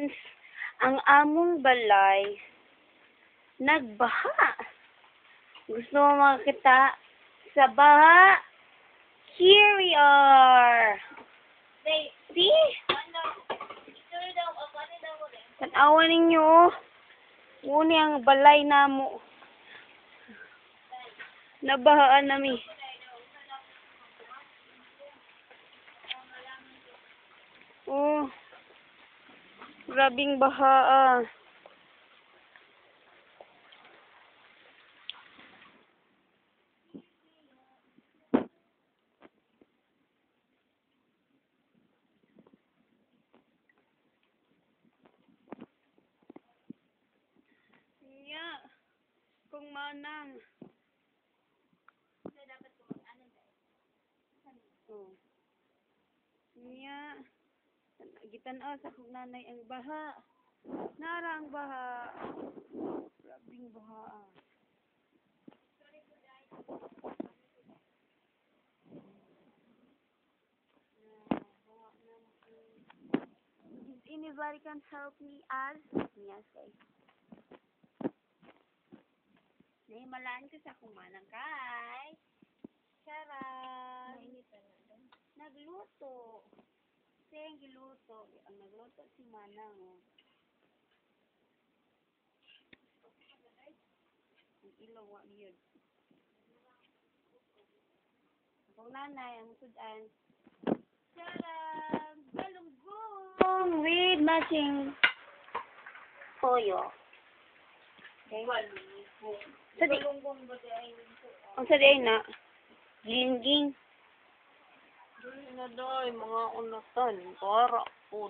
since ang among balay nagbaha. Gusto mo makita sa baha? Here we are. See? Tanawa ninyo. Nguni ang balay namo. Nabahaan nami. Oh. Grabing baha. Yeah. Kung manang. Dapat ko mag-anan oh. Yeah. Gitan-aw sa kong nanay ang baha. Nara ang baha. Grabing baha. If anybody can help me as yes, guys. Naimalaan ko sa kong manang kay. Charot. Nagluto. Sayang giluto. Ang nagluto si manang. Oh. Ang ilong wa yun. Akong nanay ang sudan. Charot. Galunggong with matching toyo. Okay. Sa di. Ang sa di na. Gingging. Na daw, mga unatan, para po.